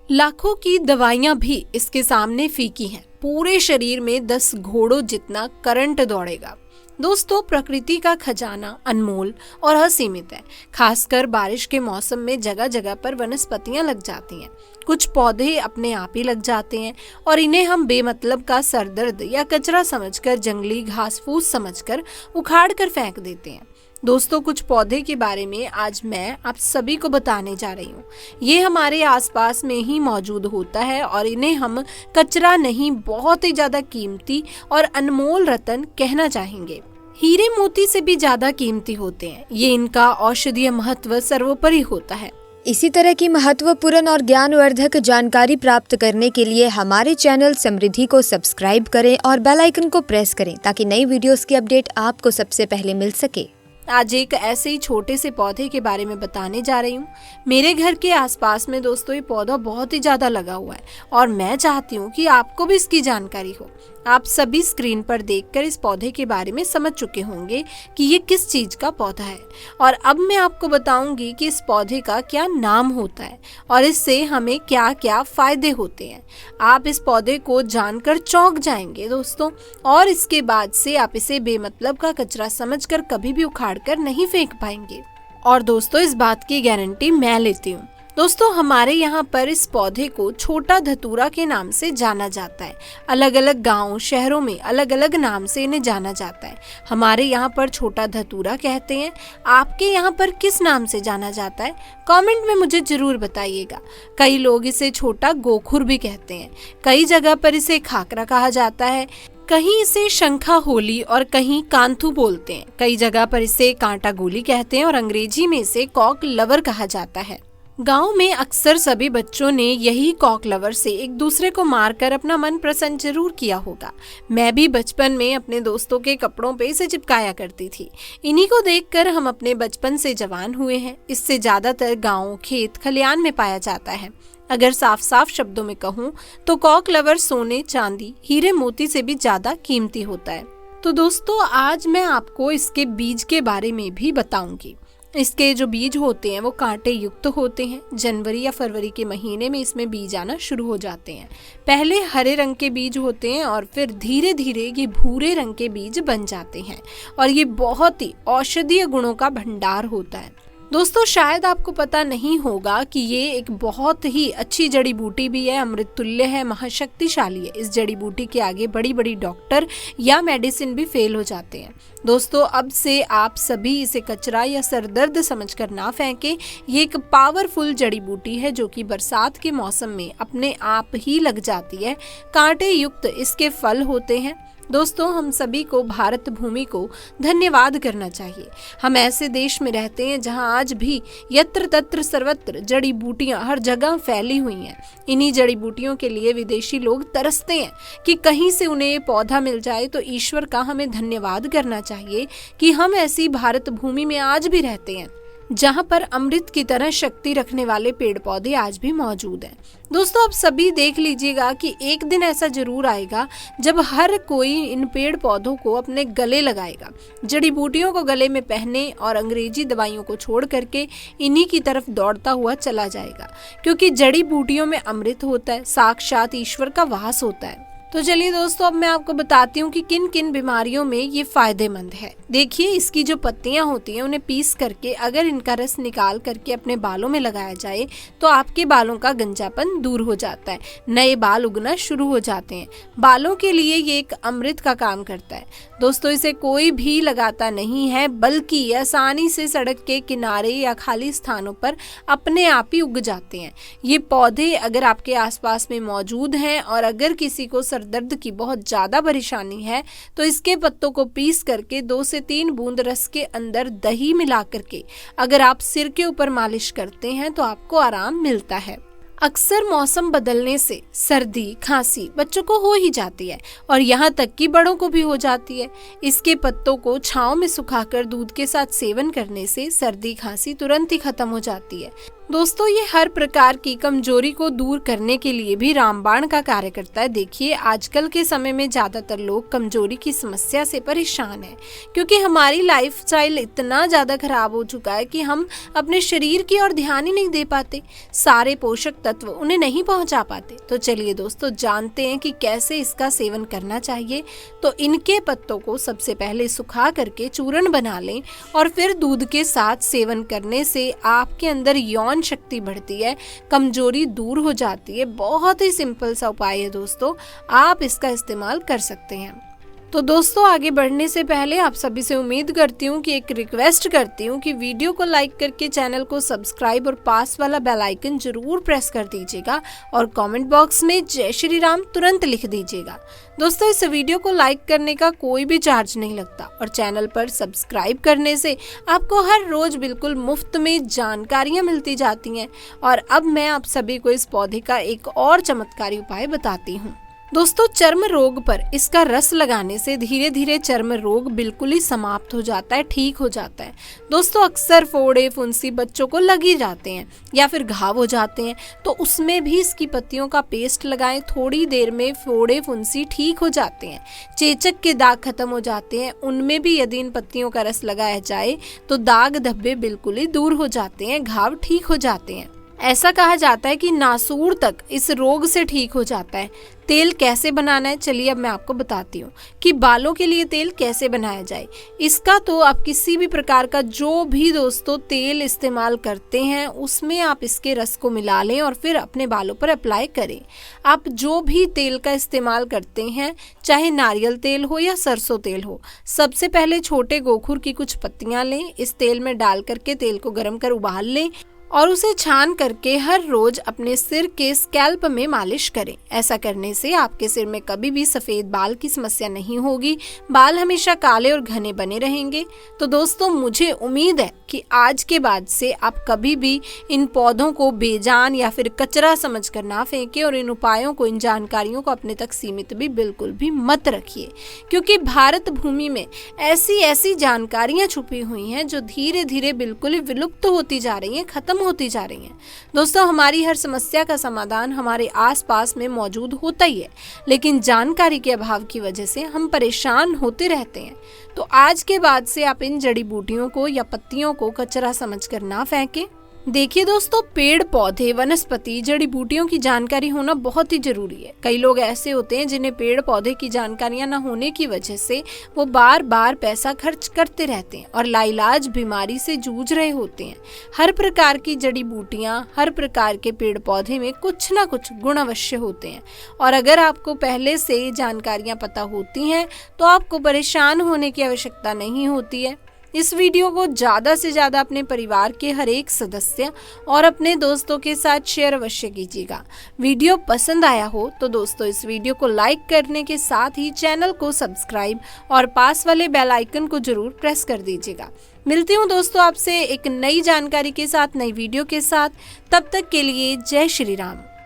लाखों की दवाइयां भी इसके सामने फीकी हैं। पूरे शरीर में 10 घोड़ों जितना करंट दौड़ेगा। दोस्तों, प्रकृति का खजाना अनमोल और असीमित है। खासकर बारिश के मौसम में जगह जगह पर वनस्पतियां लग जाती हैं। कुछ पौधे अपने आप ही लग जाते हैं और इन्हें हम बेमतलब का सरदर्द या कचरा समझकर, जंगली घास फूस समझकर उखाड़ कर फेंक देते हैं। दोस्तों, कुछ पौधे के बारे में आज मैं आप सभी को बताने जा रही हूँ। ये हमारे आसपास में ही मौजूद होता है और इन्हें हम कचरा नहीं, बहुत ही ज्यादा कीमती और अनमोल रत्न कहना चाहेंगे। हीरे मोती से भी ज्यादा कीमती होते हैं। ये इनका औषधीय महत्व सर्वोपरि होता है। इसी तरह की महत्वपूर्ण और ज्ञानवर्धक जानकारी प्राप्त करने के लिए हमारे चैनल समृद्धि को सब्सक्राइब करें और बेल आइकन को प्रेस करें ताकि नई वीडियोस की अपडेट आपको सबसे पहले मिल सके। आज एक ऐसे ही छोटे से पौधे के बारे में बताने जा रही हूँ। मेरे घर के आसपास में दोस्तों ये पौधा बहुत ही ज्यादा लगा हुआ है और मैं चाहती हूँ कि आपको भी इसकी जानकारी हो। आप सभी स्क्रीन पर देखकर इस पौधे के बारे में समझ चुके होंगे कि ये किस चीज का पौधा है और अब मैं आपको बताऊंगी कि इस पौधे का क्या नाम होता है और इससे हमें क्या क्या फायदे होते हैं। आप इस पौधे को जानकर चौंक जाएंगे दोस्तों, और इसके बाद से आप इसे बेमतलब का कचरा समझकर कभी भी उखाड़ कर नहीं फेंक पाएंगे। और दोस्तों, इस बात की गारंटी मैं लेती हूँ। दोस्तों, हमारे यहाँ पर इस पौधे को छोटा धतूरा के नाम से जाना जाता है। अलग अलग गांव शहरों में अलग अलग नाम से इन्हें जाना जाता है। हमारे यहाँ पर छोटा धतूरा कहते हैं। आपके यहाँ पर किस नाम से जाना जाता है? कमेंट में मुझे जरूर बताइएगा। कई लोग इसे छोटा गोखुर भी कहते हैं। कई जगह पर इसे खाकरा कहा जाता है। कहीं इसे शंखा होली और कहीं कांथू बोलते हैं। कई जगह पर इसे कांटा गोली कहते हैं और अंग्रेजी में इसे कॉक लवर कहा जाता है। गांव में अक्सर सभी बच्चों ने यही कॉक लवर से एक दूसरे को मारकर अपना मन प्रसन्न जरूर किया होगा। मैं भी बचपन में अपने दोस्तों के कपड़ों पे इसे चिपकाया करती थी। इन्हीं को देखकर हम अपने बचपन से जवान हुए हैं। इससे ज्यादातर गाँव, खेत, खलियान में पाया जाता है। अगर साफ साफ शब्दों में कहूँ तो कॉक लवर सोने, चांदी, हीरे मोती से भी ज्यादा कीमती होता है। तो दोस्तों, आज मैं आपको इसके बीज के बारे में भी बताऊंगी। इसके जो बीज होते हैं वो कांटे युक्त होते हैं। जनवरी या फरवरी के महीने में इसमें बीज आना शुरू हो जाते हैं। पहले हरे रंग के बीज होते हैं और फिर धीरे धीरे ये भूरे रंग के बीज बन जाते हैं और ये बहुत ही औषधीय गुणों का भंडार होता है। दोस्तों, शायद आपको पता नहीं होगा कि ये एक बहुत ही अच्छी जड़ी बूटी भी है, अमृत तुल्य है, महाशक्तिशाली है। इस जड़ी बूटी के आगे बड़ी बड़ी डॉक्टर या मेडिसिन भी फेल हो जाते हैं। दोस्तों, अब से आप सभी इसे कचरा या सरदर्द समझकर ना फेंकें। ये एक पावरफुल जड़ी बूटी है जो कि बरसात के मौसम में अपने आप ही लग जाती है। कांटे युक्त इसके फल होते हैं। दोस्तों, हम सभी को, भारत भूमि को धन्यवाद करना चाहिए। हम ऐसे देश में रहते हैं जहां आज भी यत्र तत्र सर्वत्र जड़ी बूटियां हर जगह फैली हुई हैं। इन्हीं जड़ी बूटियों के लिए विदेशी लोग तरसते हैं कि कहीं से उन्हें ये पौधा मिल जाए। तो ईश्वर का हमें धन्यवाद करना चाहिए कि हम ऐसी भारत भूमि में आज भी रहते हैं जहां पर अमृत की तरह शक्ति रखने वाले पेड़ पौधे आज भी मौजूद हैं। दोस्तों, आप सभी देख लीजिएगा कि एक दिन ऐसा जरूर आएगा जब हर कोई इन पेड़ पौधों को अपने गले लगाएगा, जड़ी बूटियों को गले में पहने और अंग्रेजी दवाइयों को छोड़ करके इन्हीं की तरफ दौड़ता हुआ चला जाएगा, क्योंकि जड़ी बूटियों में अमृत होता है, साक्षात ईश्वर का वास होता है। तो चलिए दोस्तों, अब मैं आपको बताती हूँ कि किन किन बीमारियों में ये फायदेमंद है। देखिए, इसकी जो पत्तियां होती हैं उन्हें पीस करके अगर इनका रस निकाल करके अपने बालों में लगाया जाए तो आपके बालों का गंजापन दूर हो जाता है, नए बाल उगना शुरू हो जाते हैं। बालों के लिए ये एक अमृत का काम करता है। दोस्तों, इसे कोई भी लगाता नहीं है, बल्कि आसानी से सड़क के किनारे या खाली स्थानों पर अपने आप ही उग जाते हैं। ये पौधे अगर आपके आसपास में मौजूद हैं और अगर किसी को दर्द की बहुत ज्यादा परेशानी है तो इसके पत्तों को पीस करके 2 से 3 बूंद रस के अंदर दही मिला करके अगर आप सिर के ऊपर मालिश करते हैं तो आपको आराम मिलता है। अक्सर मौसम बदलने से सर्दी, खांसी बच्चों को हो ही जाती है और यहाँ तक कि बड़ों को भी हो जाती है। इसके पत्तों को छांव में सुखाकर दूध के साथ सेवन करने से सर्दी, खांसी तुरंत ही खत्म हो जाती है। दोस्तों ये हर प्रकार की कमजोरी को दूर करने के लिए भी रामबाण का कार्य करता है। देखिए आजकल के समय में ज़्यादातर लोग कमजोरी की समस्या से परेशान हैं, क्योंकि हमारी लाइफस्टाइल इतना ज़्यादा खराब हो चुका है कि हम अपने शरीर की ओर ध्यान ही नहीं दे पाते, सारे पोषक तत्व उन्हें नहीं पहुंचा पाते। तो चलिए दोस्तों जानते हैं कि कैसे इसका सेवन करना चाहिए। तो इनके पत्तों को सबसे पहले सुखा करके चूर्ण बना लें और फिर दूध के साथ सेवन करने से आपके अंदर यौन शक्ति बढ़ती है, कमजोरी दूर हो जाती है। बहुत ही सिंपल सा उपाय है दोस्तों, आप इसका इस्तेमाल कर सकते हैं। तो दोस्तों आगे बढ़ने से पहले आप सभी से उम्मीद करती हूँ कि एक रिक्वेस्ट करती हूँ कि वीडियो को लाइक करके चैनल को सब्सक्राइब और पास वाला बेल आइकन जरूर प्रेस कर दीजिएगा और कमेंट बॉक्स में जय श्री राम तुरंत लिख दीजिएगा। दोस्तों इस वीडियो को लाइक करने का कोई भी चार्ज नहीं लगता और चैनल पर सब्सक्राइब करने से आपको हर रोज बिल्कुल मुफ्त में जानकारियाँ मिलती जाती हैं। और अब मैं आप सभी को इस पौधे का एक और चमत्कारी उपाय बताती हूँ। दोस्तों चर्म रोग पर इसका रस लगाने से धीरे धीरे चर्म रोग बिल्कुल ही समाप्त हो जाता है, ठीक हो जाता है। दोस्तों अक्सर फोड़े फुंसी बच्चों को लग ही जाते हैं या फिर घाव हो जाते हैं, तो उसमें भी इसकी पत्तियों का पेस्ट लगाएं, थोड़ी देर में फोड़े फुंसी ठीक हो जाते हैं। चेचक के दाग खत्म हो जाते हैं, उनमें भी यदि इन पत्तियों का रस लगाया जाए तो दाग धब्बे बिल्कुल ही दूर हो जाते हैं, घाव ठीक हो जाते हैं। ऐसा कहा जाता है कि नासूर तक इस रोग से ठीक हो जाता है। तेल कैसे बनाना है चलिए अब मैं आपको बताती हूँ कि बालों के लिए तेल कैसे बनाया जाए। इसका तो आप किसी भी प्रकार का जो भी दोस्तों तेल इस्तेमाल करते हैं उसमें आप इसके रस को मिला लें और फिर अपने बालों पर अप्लाई करें। आप जो भी तेल का इस्तेमाल करते हैं, चाहे नारियल तेल हो या सरसों तेल हो, सबसे पहले छोटे गोखुर की कुछ पत्तियां लें, इस तेल में डाल करके तेल को गर्म कर उबाल लें और उसे छान करके हर रोज अपने सिर के स्कैल्प में मालिश करें। ऐसा करने से आपके सिर में कभी भी सफेद बाल की समस्या नहीं होगी, बाल हमेशा काले और घने बने रहेंगे। तो दोस्तों मुझे उम्मीद है कि आज के बाद से आप कभी भी इन पौधों को बेजान या फिर कचरा समझकर ना फेंकें और इन उपायों को, इन जानकारियों को अपने तक सीमित भी बिल्कुल भी मत रखिए, क्योंकि भारत भूमि में ऐसी ऐसी जानकारियां छुपी हुई हैं जो धीरे धीरे बिल्कुल ही विलुप्त होती जा रही हैं, खत्म होती जा रही हैं। दोस्तों हमारी हर समस्या का समाधान हमारे आसपास में मौजूद होता ही है, लेकिन जानकारी के अभाव की वजह से हम परेशान होते रहते हैं। तो आज के बाद से आप इन जड़ी बूटियों को या पत्तियों को कचरा समझकर ना फेंकें। देखिए दोस्तों पेड़ पौधे वनस्पति जड़ी बूटियों की जानकारी होना बहुत ही जरूरी है। कई लोग ऐसे होते हैं जिन्हें पेड़ पौधे की जानकारियां न होने की वजह से वो बार बार पैसा खर्च करते रहते हैं और लाइलाज बीमारी से जूझ रहे होते हैं। हर प्रकार की जड़ी बूटियां, हर प्रकार के पेड़ पौधे में कुछ ना कुछ गुण अवश्य होते हैं और अगर आपको पहले से जानकारियां पता होती हैं तो आपको परेशान होने की आवश्यकता नहीं होती है। इस वीडियो को ज़्यादा से ज़्यादा अपने परिवार के हर एक सदस्य और अपने दोस्तों के साथ शेयर अवश्य कीजिएगा। वीडियो पसंद आया हो तो दोस्तों इस वीडियो को लाइक करने के साथ ही चैनल को सब्सक्राइब और पास वाले बेल आइकन को जरूर प्रेस कर दीजिएगा। मिलती हूँ दोस्तों आपसे एक नई जानकारी के साथ, नई वीडियो के साथ। तब तक के लिए जय श्री राम।